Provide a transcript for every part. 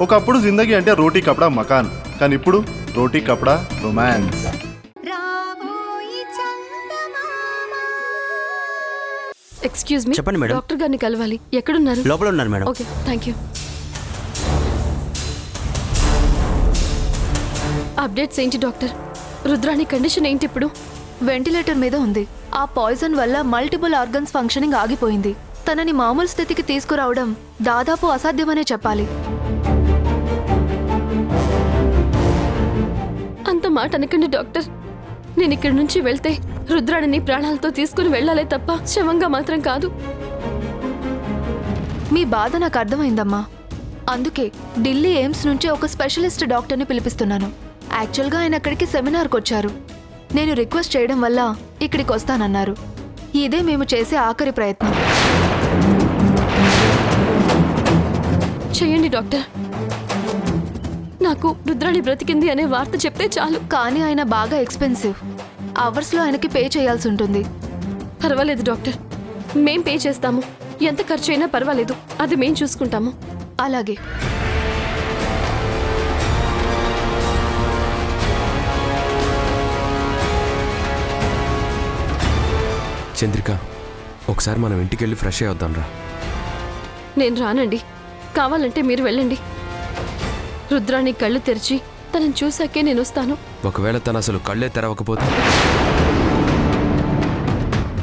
ఒకప్పుడు జిందగీ అంటే రోటీ కపడా మకాన్, కానీ ఇప్పుడు రోటీ కపడా రొమాన్స్. ఎక్స్క్యూజ్ మీ, చెప్పండి మేడం. డాక్టర్ గారిని కలవాలి. ఎక్కడున్నారు? లోపల ఉన్నారు madam. Okay, thank you. Updates ఏంటి డాక్టర్? రుద్రాణి కండిషన్ ఏంటి ఇప్పుడు? వెంటిలేటర్ మీద ఉంది. ఆ పాయిజన్ వల్ల మల్టిపుల్ ఆర్గన్స్ ఫంక్షనింగ్ ఆగిపోయింది. తనని మామూలు స్థితికి తీసుకురావడం దాదాపు అసాధ్యమనే చెప్పాలి. అంత మాట అనకండి డాక్టర్. నేను ఇక్కడి నుంచి వెళ్తే రుద్రాణిని ప్రాణాలతో తీసుకుని వెళ్ళాలే తప్ప శవంగా మాత్రం కాదు. మీ బాధ నాకు అర్థమైందమ్మా. అందుకే ఢిల్లీ ఎయిమ్స్ నుంచి ఒక స్పెషలిస్ట్ డాక్టర్ని పిలిపిస్తున్నాను. యాక్చువల్గా ఆయన అక్కడికి సెమినార్కి వచ్చారు. నేను రిక్వెస్ట్ చేయడం వల్ల ఇక్కడికి వస్తానన్నారు. ఇదే మేము చేసే ఆఖరి ప్రయత్నం. చెయ్యండి డాక్టర్. నాకు రుద్రాణి బ్రతికింది అనే వార్త చెప్తే చాలు. కానీ ఆయన బాగా ఎక్స్పెన్సివ్. అవర్స్లో ఆయనకి పే చేయాల్సి ఉంటుంది. పర్వాలేదు డాక్టర్, మేం పే చేస్తాము. ఎంత ఖర్చు అయినా పర్వాలేదు, అది మేం చూసుకుంటాము. అలాగే. చంద్రిక, ఒకసారి మనం ఇంటికి వెళ్ళి ఫ్రెష్ అయ్యి వద్దాం రా. నేను రానండి. కావాలంటే మీరు వెళ్ళండి. రుద్రాణి కళ్ళు తెరిచి తనని చూశాకే నేను వస్తాను. ఒకవేళ తను అసలు కళ్ళే తెరవకపోతే?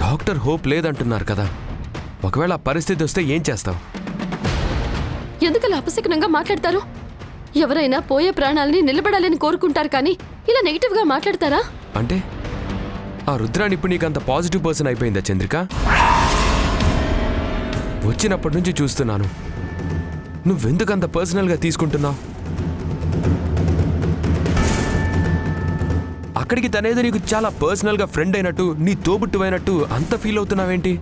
డాక్టర్ హోప్ లేదంటున్నారు కదా. ఒకవేళ ఆ పరిస్థితి వస్తే ఏం చేస్తావు? ఎందుకలా అపశకునంగా మాట్లాడతారు? ఎవరైనా పోయే ప్రాణాలని నిలబడాలని కోరుకుంటారు, కానీ ఇలా నెగిటివ్గా మాట్లాడతారా? అంటే ఆ రుద్రాణి ఇప్పుడు నీకు అంత పాజిటివ్ పర్సన్ అయిపోయిందా చంద్రిక? వచ్చినప్పటి నుంచి చూస్తున్నాను, నువ్వెందుకు అంత పర్సనల్గా తీసుకుంటున్నావు? అక్కడికి తనేదో నీకు చాలా పర్సనల్గా ఫ్రెండ్ అయినట్టు, నీ తోబుట్టు అయినట్టు అంత ఫీల్ అవుతున్నావేంటి?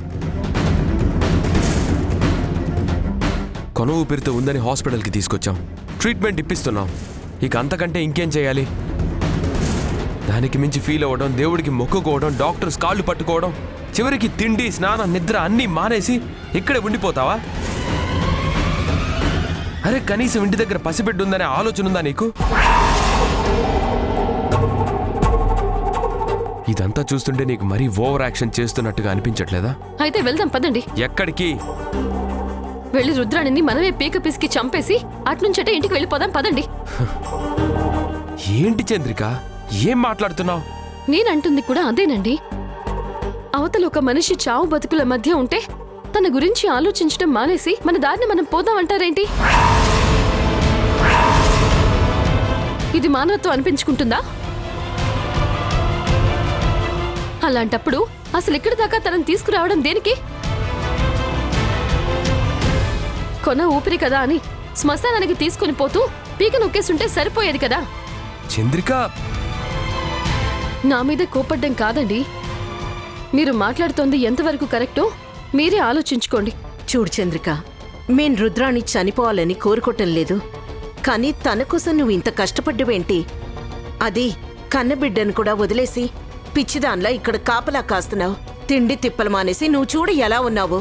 కొన ఊపిరితో ఉందని హాస్పిటల్కి తీసుకొచ్చాం, ట్రీట్మెంట్ ఇప్పిస్తున్నాం. ఇక అంతకంటే ఇంకేం చేయాలి? దానికి మించి ఫీల్ అవ్వడం, దేవుడికి మొక్కుకోవడం, డాక్టర్స్ కాళ్ళు పట్టుకోవడం, చివరికి తిండి స్నానం నిద్ర అన్నీ మానేసి ఇక్కడే ఉండిపోతావా? అరే కనీసం ఇంటి దగ్గర పసిబిడ్డ ఉందనే ఆలోచన ఉందా నీకు? ఇదంతా చూస్తుంటే నీకు మరీ ఓవర్ యాక్షన్ చేస్తున్నట్టుగా అనిపించట్లేదా? అయితే వెళ్దాం పదండి. ఎక్కడికి? వెళ్ళి రుద్రాణిని మనమే పీక పిసికి చంపేసి అట్నుంచటే ఇంటికి వెళ్ళిపోదాం పదండి. ఏంటి చంద్రిక, ఏం మాట్లాడుతున్నావు? నేనంటుంది కూడా అదేనండి. అవతల ఒక మనిషి చావు బతుకుల మధ్య ఉంటే తన గురించి ఆలోచించడం మానేసి మన దారిని మనం పోదామంటారేంటి? ఇది మానవత్వం అనిపించుకుంటుందా? అలాంటప్పుడు అసలు ఇక్కడి దాకా తనని తీసుకురావడం దేనికి? కొన ఊపిరి కదా అని శ్మశానానికి తీసుకుని పోతూ పీక నొక్కేస్తుంటే సరిపోయేది కదా. చంద్రిక, నా మీద కోపడ్డం కాదండి. మీరు మాట్లాడుతోంది ఎంతవరకు కరెక్టో మీరే ఆలోచించుకోండి. చూడు చంద్రిక, మేం రుద్రాణి చనిపోవాలని కోరుకోవటం లేదు. కానీ తన కోసం నువ్వు ఇంత కష్టపడ్డవేంటి? అది కన్నబిడ్డను కూడా వదిలేసి పిచ్చిదాన్లా ఇక్కడ కాపలా కాస్తున్నావు. తిండి తిప్పలు మానేసి నువ్వు చూడు ఎలా ఉన్నావు.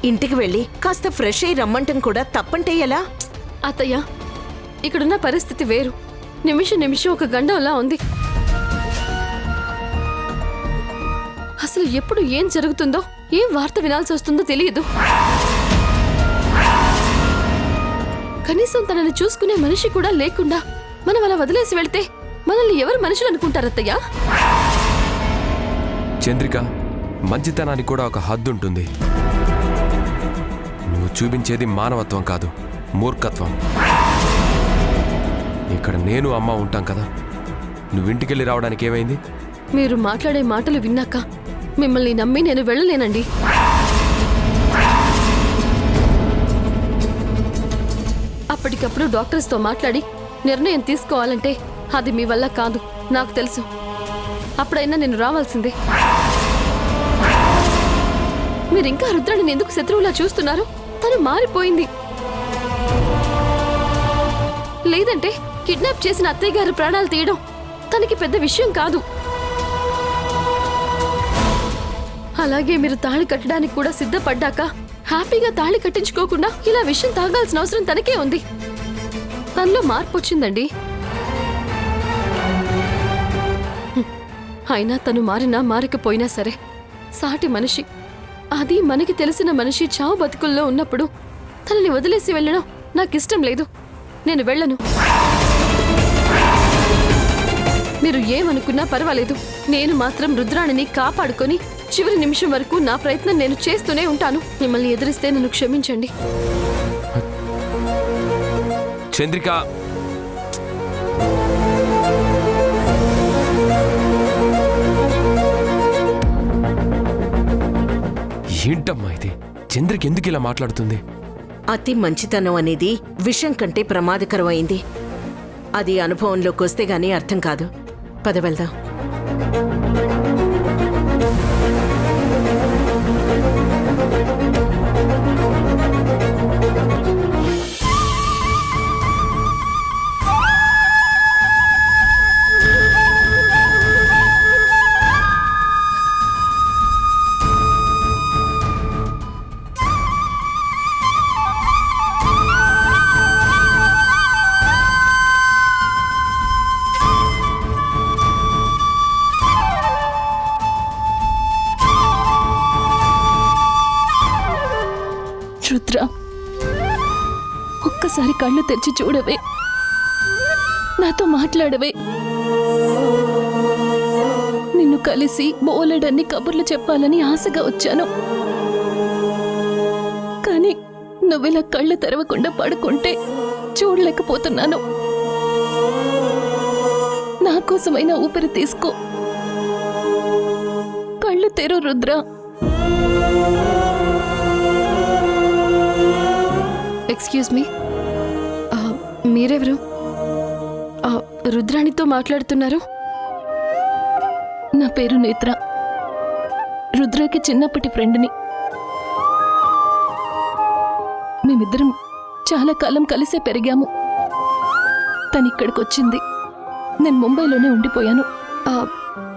ఇంటికి వెళ్ళి కాస్త ఫ్రెష్ అయ్యి రమ్మంటం కూడా తప్పంటే ఎలా? అత్తయ్య, ఇక్కడున్న పరిస్థితి వేరు. నిమిషం నిమిషం ఒక గండంలా ఉంది. అసలు ఎప్పుడు ఏం జరుగుతుందో, ఏం వార్త వినాల్సి వస్తుందో తెలియదు. కనీసం తనని చూసుకునే మనిషి కూడా లేకుండా మనం అలా వదిలేసి వెళ్తే మనల్ని ఎవరు మనుషులు అనుకుంటారత్తయ్యా? చంద్రిక, మంచితనానికి కూడా ఒక హద్దు ఉంటుంది. నువ్వు చూపించేది మానవత్వం కాదు, మూర్ఖత్వం. ఇక్కడ నేను అమ్మ ఉంటాం కదా. నువ్వు ఇంటికెళ్ళి రావడానికి ఏమైంది? మీరు మాట్లాడే మాటలు విన్నాక మిమ్మల్ని నమ్మి నేను వెళ్ళలేనండి. అప్పటికప్పుడు డాక్టర్స్తో మాట్లాడి నిర్ణయం తీసుకోవాలంటే అది మీ వల్ల కాదు, నాకు తెలుసు. అప్పుడైనా నేను రావాల్సిందే. మీరింకా రుద్రాణిని ఎందుకు శత్రువులా చూస్తున్నారు? తను మారిపోయింది. లేదంటే కిడ్నాప్ చేసిన అత్తయ్య గారి ప్రాణాలు తీయడం తనకి పెద్ద విషయం కాదు. అలాగే మీరు తాళి కట్టడానికి కూడా సిద్ధపడ్డాక హ్యాపీగా తాళి కట్టించుకోకుండా ఇలా విషయం తాగాల్సిన అవసరం తనకే ఉంది. తనలో మార్పు వచ్చిందండి. అయినా తను మారినా మారకపోయినా సరే సాటి మనిషి, అది మనకి తెలిసిన మనిషి చావు బతుకుల్లో ఉన్నప్పుడు తనని వదిలేసి వెళ్ళడం నాకిష్టం లేదు. నేను వెళ్ళను. మీరు ఏమనుకున్నా పర్వాలేదు, నేను మాత్రం రుద్రాణిని కాపాడుకొని చివరి నిమిషం వరకు నా ప్రయత్నం నేను చేస్తూనే ఉంటాను. మిమ్మల్ని ఎదిరిస్తే నన్ను క్షమించండి. చంద్రిక, ఏంటమ్మా ఇది? చంద్రిక ఎందుకు ఇలా మాట్లాడుతుంది? అతి మంచితనం అనేది విషం కంటే ప్రమాదకరమైంది. అది అనుభవంలోకి వస్తే గానీ అర్థం కాదు. పద వెళ్దాం. రుద్ర, ఒక్కసారి కళ్ళు తెరిచి చూడవే, నాతో మాట్లాడవే. నిన్ను కలిసి బోలెడన్ని కబుర్లు చెప్పాలని ఆశగా వచ్చాను. కానీ నువ్విలా కళ్ళు తెరవకుండా పడుకుంటే చూడలేకపోతున్నాను. నా కోసమైనా ఊపిరి తీసుకో. కళ్ళు తెరు రుద్ర. ఎక్స్క్యూజ్ మీ, మీరెవరు? రుద్రాణితో మాట్లాడుతున్నారు? నా పేరు నేత్ర, రుద్రకి చిన్నప్పటి ఫ్రెండ్ని. మేమిద్దరం చాలా కాలం కలిసే పెరిగాము. తనిక్కడికొచ్చింది, నేను ముంబైలోనే ఉండిపోయాను.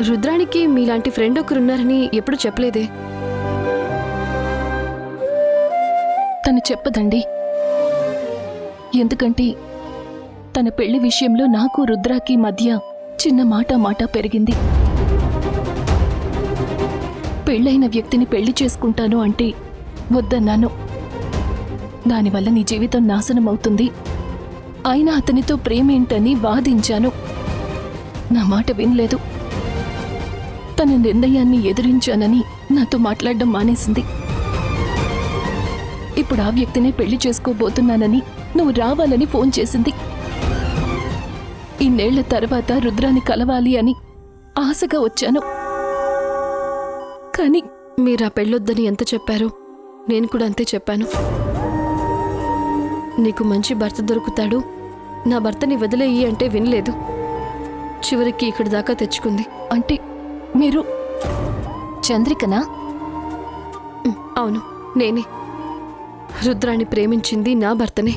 రుద్రాణికి మీలాంటి ఫ్రెండ్ ఒకరున్నారని ఎప్పుడు చెప్పలేదే? తను చెప్పదండి. ఎందుకంటే తన పెళ్లి విషయంలో నాకు రుద్రాకి మధ్య చిన్న మాట పెరిగింది. పెళ్ళైన వ్యక్తిని పెళ్లి చేసుకుంటాను అంటే వద్దన్నాను. దానివల్ల నీ జీవితం నాశనం అవుతుంది, అయినా అతనితో ప్రేమేంటని వాదించాను. నా మాట వినలేదు. తన నిర్ణయాన్ని ఎదిరించానని నాతో మాట్లాడడం మానేసింది. ఇప్పుడు ఆ వ్యక్తినే పెళ్లి చేసుకోబోతున్నానని నువ్వు రావాలని ఫోన్ చేసింది. ఇన్నేళ్ల తర్వాత రుద్రాన్ని కలవాలి అని ఆశగా వచ్చాను. కానీ మీరా పెళ్ళొద్దని ఎంత చెప్పారో నేను కూడా అంతే చెప్పాను. నీకు మంచి భర్త దొరుకుతాడు, నా భర్తని వదిలేయి అంటే వినలేదు. చివరికి ఇక్కడి దాకా తెచ్చుకుంది. అంటే మీరు చంద్రికనా? అవును, నేనే. రుద్రాన్ని ప్రేమించింది నా భర్తనే.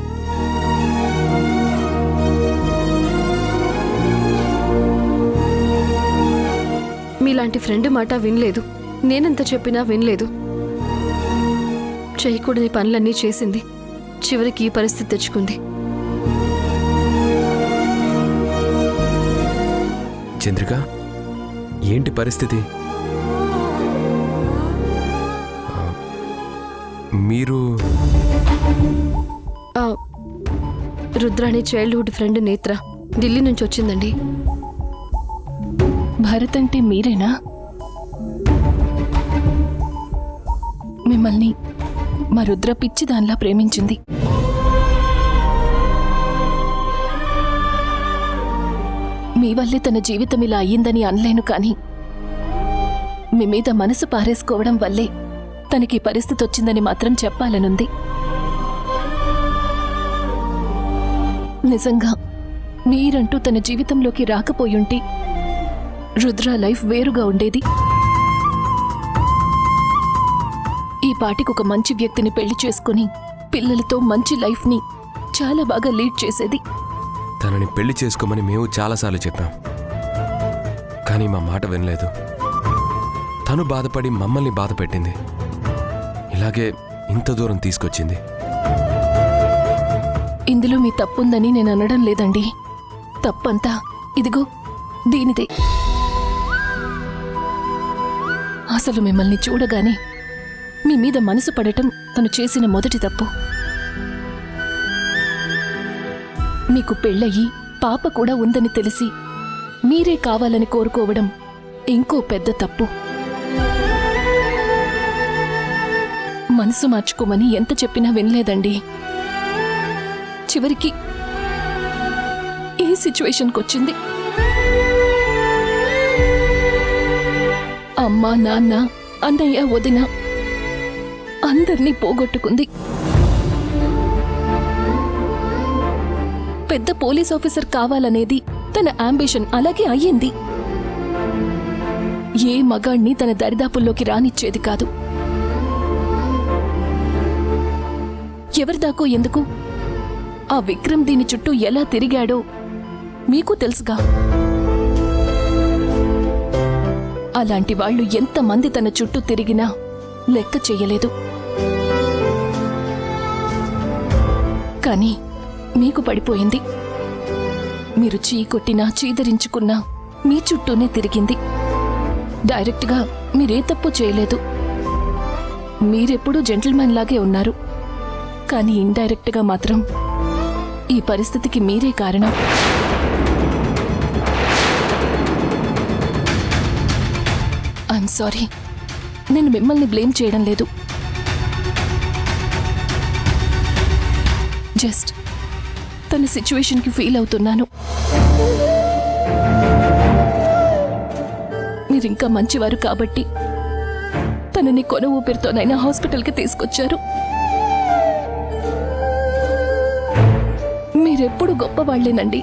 మీలాంటి ఫ్రెండ్ మాట వినలేదు. నేనెంత చెప్పినా వినలేదు. చేయకూడని పనులన్నీ చేసింది. చివరికి ఈ పరిస్థితి తెచ్చుకుంది. చంద్రిక, ఏంటి పరిస్థితి? మీరు రుద్రాణి చైల్డ్హుడ్ ఫ్రెండ్ నేత్ర ఢిల్లీ నుంచి వచ్చిందండి. భరత్ అంటే మీరేనా? మిమ్మల్ని మా రుద్ర పిచ్చి దానిలా ప్రేమించింది. మీ వల్లే తన జీవితం ఇలా అయ్యిందని అనలేను, కానీ మీ మీద మనసు పారేసుకోవడం వల్లే తనకి పరిస్థితి వచ్చిందని మాత్రం చెప్పాలనుంది. నిజంగా మీరంటూ తన జీవితంలోకి రాకపోయుంటే రుద్ర లైఫ్ వేరుగా ఉండేది. ఈ పాటికి ఒక మంచి వ్యక్తిని పెళ్లి చేసుకుని పిల్లలతో మంచి లైఫ్ని చాలా బాగా లీడ్ చేసేది. తనని పెళ్లి చేసుకోమని మేము చాలాసార్లు చెప్పాం, కానీ మా మాట వినలేదు. తను బాధపడి మమ్మల్ని బాధ పెట్టింది. ఇలాగే ఇంత దూరం తీసుకొచ్చింది. ఇందులో మీ తప్పుందని నేను అనడం లేదండి. తప్పంతా ఇదిగో దీనిదే. అసలు మిమ్మల్ని చూడగానే మీ మీద మనసు పడటం తను చేసిన మొదటి తప్పు. మీకు పెళ్ళయి పాప కూడా ఉందని తెలిసి మీరే కావాలని కోరుకోవడం ఇంకో పెద్ద తప్పు. మనసు మార్చుకోమని ఎంత చెప్పినా వినలేదండి. చివరికి ఈ సిచ్యువేషన్కి వచ్చింది. అమ్మ, నాన్న, అన్నయ్య, వదిన అందర్నీ పోగొట్టుకుంది. పెద్ద పోలీస్ ఆఫీసర్ కావాలనేది తన అంబిషన్, అలాగే అయ్యింది. ఏ మగాణ్ణి తన దరిదాపుల్లోకి రానిచ్చేది కాదు. ఎవరిదాకో ఎందుకు, ఆ విక్రమ్ దీని చుట్టూ ఎలా తిరిగాడో మీకు తెలుసుగా. అలాంటి వాళ్ళు ఎంతమంది తన చుట్టూ తిరిగినా లెక్క చెయ్యలేదు. కానీ మీకు పడిపోయింది. మీరు చీకొట్టినా చీదరించుకున్నా మీ చుట్టూనే తిరిగింది. డైరెక్ట్గా మీరే తప్పు చేయలేదు. మీరెప్పుడూ జెంటిల్మెన్ లాగే ఉన్నారు. కానీ ఇండైరెక్ట్గా మాత్రం ఈ పరిస్థితికి మీరే కారణం. I'm sorry. నేను మిమ్మల్ని బ్లేమ్ చేయడం లేదు. జస్ట్ తన సిచ్యువేషన్కి ఫీల్ అవుతున్నాను. మీరింకా మంచివారు కాబట్టి తనని కొన ఊపిరితోనైనా హాస్పిటల్కి తీసుకొచ్చారు. మీరెప్పుడు గొప్పవాళ్లేనండి.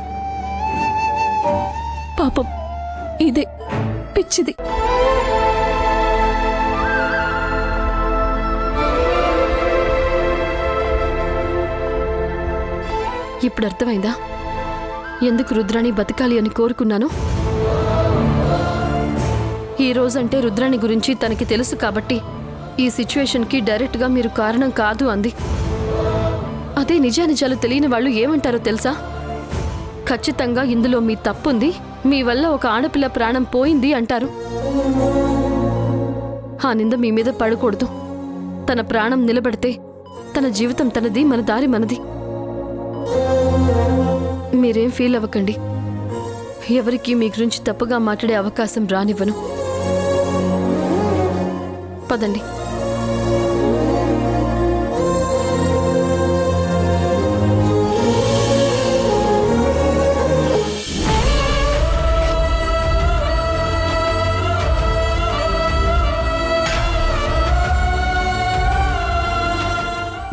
పాపం ఇదే పిచ్చిది. ఇప్పుడు అర్థమైందా ఎందుకు రుద్రాణి బతకాలి అని కోరుకున్నాను? ఈ రోజంటే రుద్రాణి గురించి తనకి తెలుసు కాబట్టి ఈ సిచ్యువేషన్కి డైరెక్ట్గా మీరు కారణం కాదు అంది. అదే నిజానిజాలు తెలియని వాళ్ళు ఏమంటారో తెలుసా? ఖచ్చితంగా ఇందులో మీ తప్పుంది, మీ వల్ల ఒక ఆడపిల్ల ప్రాణం పోయింది అంటారు. ఆ నింద మీ మీద పడకూడదు. తన ప్రాణం నిలబడితే తన జీవితం తనది, మన దారి మనది. మీరేం ఫీల్ అవ్వకండి. ఎవరికి మీ గురించి తప్పుగా మాట్లాడే అవకాశం రానివ్వను. పదండి.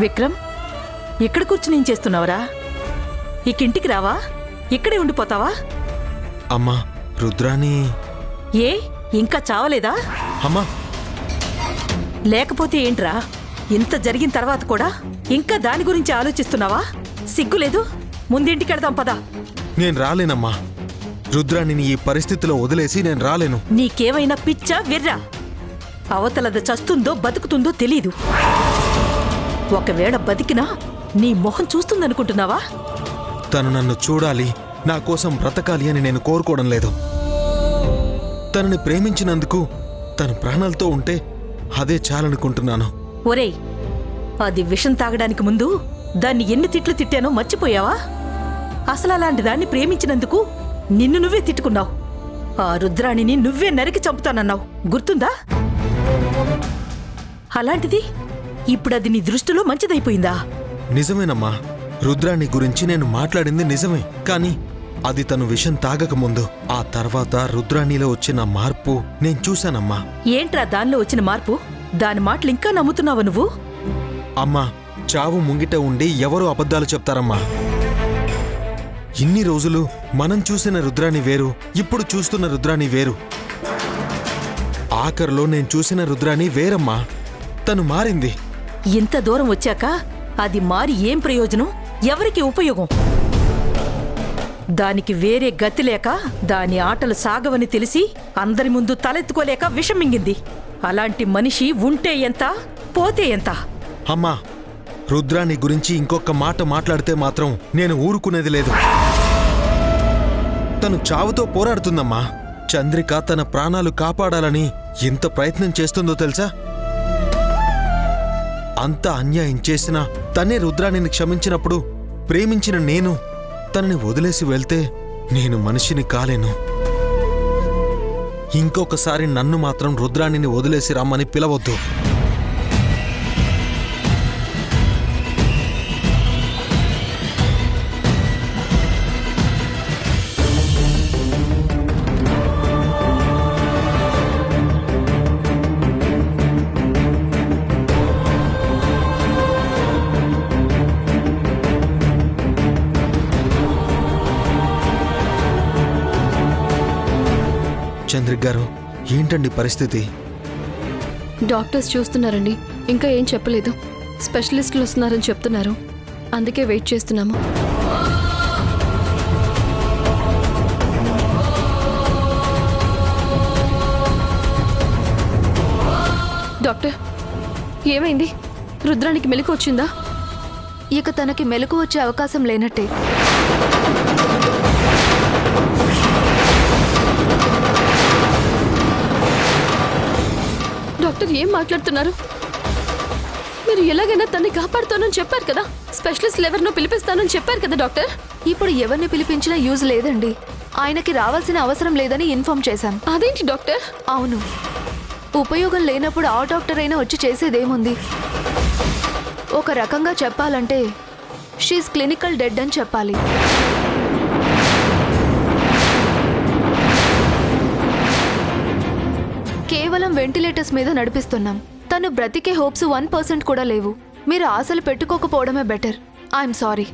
విక్రమ్, ఇక్కడ కూర్చుని ఏం చేస్తున్నావురా? ఇకింటికి రావా? ఇక్కడే ఉండిపోతావా? అమ్మా, రుద్రాని ఏ ఇంకా చావలేదా? అమ్మా, లేకపోతే ఏంట్రా, ఇంత జరిగిన తర్వాత కూడా ఇంకా దాని గురించి ఆలోచిస్తున్నావా? సిగ్గులేదు? ముందింటికి వెళదాం పదా. నేను రాలేనమ్మా. రుద్రాణిని ఈ పరిస్థితిలో వదిలేసి నేను రాలేను. నీకేమైనా పిచ్చా వెర్రా? అవతలది చస్తుందో బతుకుతుందో తెలీదు. ఒకవేళ బతికినా నీ మొహం చూస్తుందనుకుంటున్నావా? తను నన్ను చూడాలి, నా కోసం బ్రతకాలి అని నేను కోరుకోవడం లేదు. తనని ప్రేమించినందుకు తన ప్రాణాలతో ఉంటే అదే చాలనుకుంటున్నాను. ఒరేయ్, అది విషం తాగడానికి ముందు దాన్ని ఎన్ని తిట్లు తిట్టానో మర్చిపోయావా? అసలు అలాంటి దాన్ని ప్రేమించినందుకు నిన్ను నువ్వే తిట్టుకున్నావు. ఆ రుద్రాణిని నువ్వే నరికి చంపుతానన్నావు, గుర్తుందా? అలాంటిది ఇప్పుడు అది నీ దృష్టిలో మంచిదైపోయిందా? నిజమేనమ్మా, రుద్రాణి గురించి నేను మాట్లాడింది నిజమే. కానీ అది తను విషం తాగకముందు, ఆ తర్వాత రుద్రాణిలో వచ్చిన మార్పు నేను చూశానమ్మా. ఏంట్రా దానిలో వచ్చిన మార్పు? దాని మాటలు ఇంకా నమ్ముతున్నావా నువ్వు? అమ్మా, చావు ముంగిట ఉండి ఎవరు అబద్ధాలు చెప్తారమ్మా? ఇన్ని రోజులు మనం చూసిన రుద్రాణి వేరు, ఇప్పుడు చూస్తున్న రుద్రాణి వేరు. ఆఖరిలో నేను చూసిన రుద్రాణి వేరమ్మా. తను మారింది. ఇంత దూరం వచ్చాక అది మారి ఏం ప్రయోజనం? ఎవరికి ఉపయోగం? దానికి వేరే గతి లేక దాని ఆటలు సాగవని తెలిసి అందరి ముందు తలెత్తుకోలేక విషం మింగింది. అలాంటి మనిషి ఉంటే ఎంత, పోతే ఎంత? అమ్మా, రుద్రాని గురించి ఇంకొక మాట మాట్లాడితే మాత్రం నేను ఊరుకునేది లేదు. తను చావుతో పోరాడుతుందమ్మా. చంద్రిక తన ప్రాణాలు కాపాడాలని ఎంత ప్రయత్నం చేస్తుందో తెలుసా? అంత అన్యాయం చేసినా తనే రుద్రాణిని క్షమించినప్పుడు ప్రేమించిన నేను తనని వదిలేసి వెళ్తే నేను మనిషిని కాలేను. ఇంకొకసారి నన్ను మాత్రం రుద్రాణిని వదిలేసి రమ్మని పిలవద్దు. చంద్రిక్ గారు, ఏంటండి పరిస్థితి? డాక్టర్స్ చూస్తున్నారండి, ఇంకా ఏం చెప్పలేదు. స్పెషలిస్టులు వస్తున్నారని చెప్తున్నారు, అందుకే వెయిట్ చేస్తున్నాము. డాక్టర్, ఏమైంది? రుద్రానికి మెలకు వచ్చిందా? ఇక తనకి మెలకు వచ్చే అవకాశం లేనట్టే. డాక్టర్, ఏం మాట్లాడుతున్నారు? మీరు ఎలాగైనా తన్ని కాపాడుతానని చెప్పారు కదా, స్పెషలిస్ట్ ఎవరినో పిలిపిస్తానని చెప్పారు కదా డాక్టర్. ఇప్పుడు ఎవరిని పిలిపించినా యూజ్ లేదండి. ఆయనకి రావాల్సిన అవసరం లేదని ఇన్ఫార్మ్ చేశాం. అదేంటి డాక్టర్? అవును, ఉపయోగం లేనప్పుడు ఆ డాక్టర్ అయినా వచ్చి చేసేదేముంది? ఒక రకంగా చెప్పాలంటే షీఈ్ క్లినికల్ డెడ్ అని చెప్పాలి. కేవలం వెంటిలేటర్స్ మీద నడిపిస్తున్నాం. తను బ్రతికే హోప్స్ 1% కూడా లేవు. మీరు ఆశలు పెట్టుకోకపోవడమే బెటర్. I'm sorry.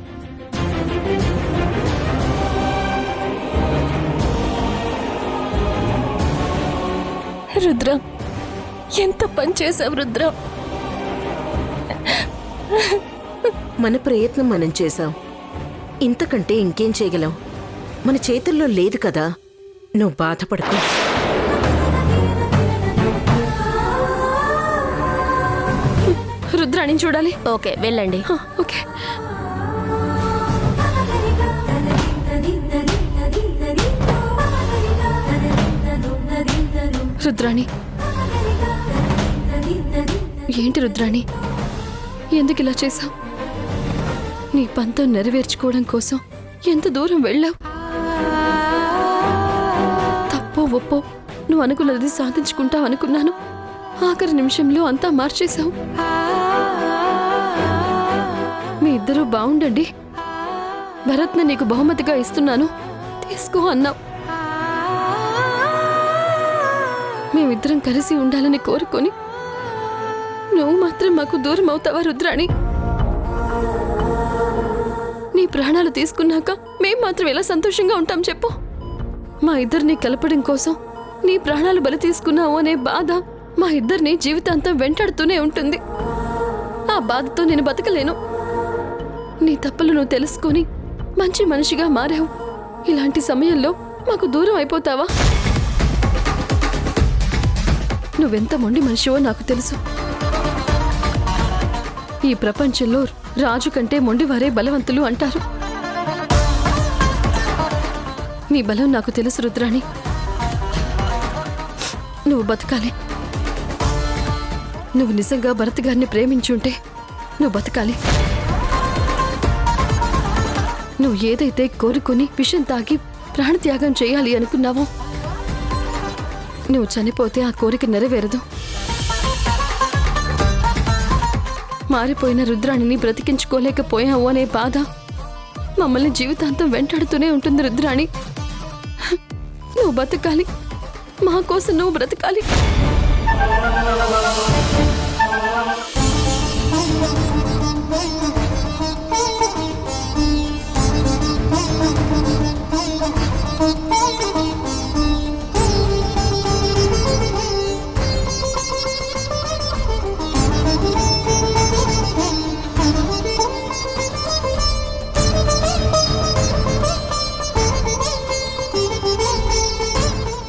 రుద్ర, ఎంత పని చేసావు రుద్ర. మన ప్రయత్నం మనం చేశాం. ఇంతకంటే ఇంకేం చేయగలం? మన చేతుల్లో లేదు కదా. నువ్వు బాధపడకు. రుద్రాణిని చూడాలి. ఓకే, వెళ్ళండి. ఓకే. రుద్రాణి, ఏంటి రుద్రాణి, ఎందుకు ఇలా చేశావు? నీ పంతం నెరవేర్చుకోవడం కోసం ఎంత దూరం వెళ్ళావు? తప్పో ఒప్పో నువ్వు అనుకున్నది సాధించుకుంటావు అనుకున్నాను. ఆఖరి నిమిషంలో అంతా మార్చేశావు. మీ ఇద్దరూ బాగుండండి, భరత్ని నీకు బహుమతిగా ఇస్తున్నాను, తీసుకో అన్నావు. మేమిద్దరం కలిసి ఉండాలని కోరుకొని నువ్వు మాత్రం మాకు దూరం అవుతావా రుద్రాణి? నీ ప్రాణాలు తీసుకున్నాక మేం మాత్రం ఎలా సంతోషంగా ఉంటాం చెప్పు? మా ఇద్దరిని కలపడం కోసం నీ ప్రాణాలు బలి తీసుకున్నావు అనే బాధ మా ఇద్దరిని జీవితాంతం వెంటాడుతూనే ఉంటుంది. ఆ బాధతో నేను బతకలేను. నీ తప్పులు నువ్వు తెలుసుకొని మంచి మనిషిగా మారావు. ఇలాంటి సమయంలో మాకు దూరం అయిపోతావా? నువ్వెంత మొండి మనిషివో నాకు తెలుసు. ఈ ప్రపంచంలో రాజు కంటే మొండివారే బలవంతులు అంటారు. నీ బలం నాకు తెలుసు రుద్రాణి. నువ్వు బతకాలి. నువ్వు నిజంగా భరత్ గారిని ప్రేమించుంటే నువ్వు బతకాలి. నువ్వు ఏదైతే కోరుకొని విషం తాగి ప్రాణత్యాగం చేయాలి అనుకున్నావో, నువ్వు చనిపోతే ఆ కోరిక నెరవేరదు. మారిపోయిన రుద్రాణిని బ్రతికించుకోలేకపోయావు అనే బాధ మమ్మల్ని జీవితాంతం వెంటాడుతూనే ఉంటుంది రుద్రాణి. నువ్వు బతకాలి, మా కోసం నువ్వు బ్రతకాలి.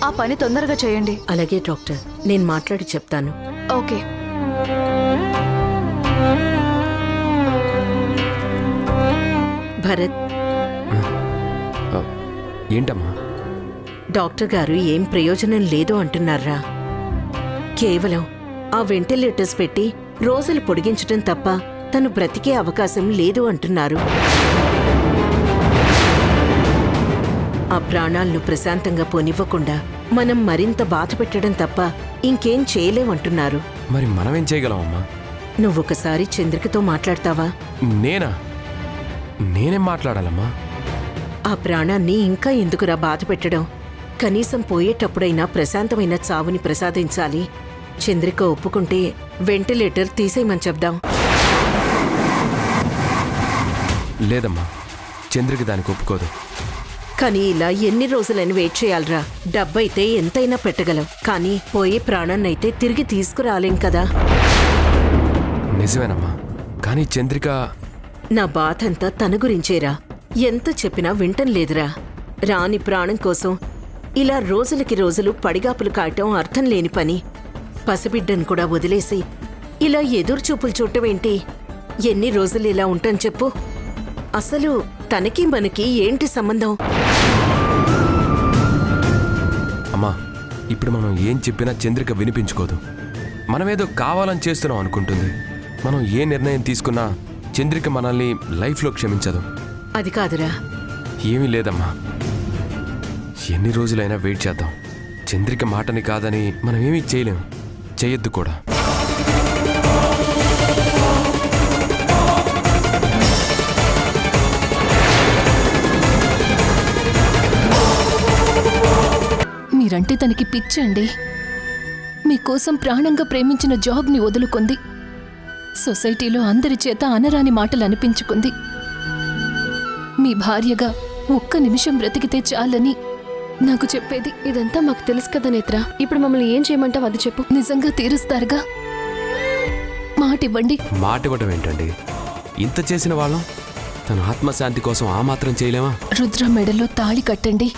ఆ పని తొందరగా చేయండి. అలాగే డాక్టర్, నేను మాట్లాడి చెప్తాను. ఓకే. భరత్, ఏంటమ్మా? డాక్టర్ గారు ఏం ప్రయోజనం లేదు అంటున్నారా? కేవలం ఆ వెంటిలేటర్స్ పెట్టి రోజులు పొడిగించటం తప్ప తను బ్రతికే అవకాశం లేదు అంటున్నారు. ఆ ప్రాణాలను ప్రశాంతంగా పోనివ్వకుండా మనం మరింత బాధ పెట్టడం తప్ప ఇంకేం చేయలేమంటున్నారు. మరి మనమేం చేయగలమమ్మా? నువ్వొకసారి చంద్రికతో మాట్లాడతావా? నేనేం మాట్లాడాలమ్మా? ఆ ప్రాణాన్ని ఇంకా ఎందుకురా బాధ పెట్టడం? కనీసం పోయేటప్పుడైనా ప్రశాంతమైన చావుని ప్రసాదించాలి. చంద్రిక ఒప్పుకుంటే వెంటిలేటర్ తీసేయమని చెప్దాం. లేదమ్మా, చంద్రిక దానికి ఒప్పుకోదు. కానీ ఇలా ఎన్ని రోజులని వెయిట్ చేయాలరా? డబ్బైతే ఎంతైనా పెట్టగలం, కానీ పోయే ప్రాణాన్నైతే తిరిగి తీసుకురాలేం కదా. నిజమేనమ్మా, కానీ చంద్రిక... నా బాధంతా తన గురించేరా. ఎంత చెప్పినా వింటం లేదురా. రాని ప్రాణం కోసం ఇలా రోజులకి రోజులు పడిగాపులు కాయటం అర్థం లేని పని. పసిబిడ్డను కూడా వదిలేసి ఇలా ఎదురుచూపులు చూడటమేంటి? ఎన్ని రోజులు ఇలా ఉంటాం చెప్పు? అసలు తనకి మనకి ఏంటి సంబంధం? అమ్మా, ఇప్పుడు మనం ఏం చెప్పినా చంద్రిక వినిపించుకోదు. మనమేదో కావాలని చేస్తున్నాం అనుకుంటుంది. మనం ఏ నిర్ణయం తీసుకున్నా చంద్రిక మనల్ని లైఫ్లో క్షమించదు. అది కాదురా. ఏమీ లేదమ్మా, ఎన్ని రోజులైనా వెయిట్ చేద్దాం. చంద్రిక మాటని కాదని మనం ఏమీ చేయలేం, చేయొద్దు కూడా. మీరంటే తనకి పిచ్చండి. మీకోసం ప్రాణంగా ప్రేమించిన జాబ్ని వదులుకుంది. సొసైటీలో అందరి చేత అనరాని మాటలు అనిపించుకుంది. మీ భార్యగా ఒక్క నిమిషం బ్రతికితే చాలని నాకు చెప్పేది. ఇదంతా మాకు తెలుసు కదా నేత్ర. ఇప్పుడు మమ్మల్ని ఏం చేయమంటావు అది చెప్పు. నిజంగా తీరుస్తారుగా? మాటివ్వండి. మాటివ్వటం ఏంటండి? ఇంత చేసిన వాళ్ళం తన ఆత్మశాంతి కోసం ఆ మాత్రం చేయలేమా? రుద్ర మెడలో తాళి కట్టండి.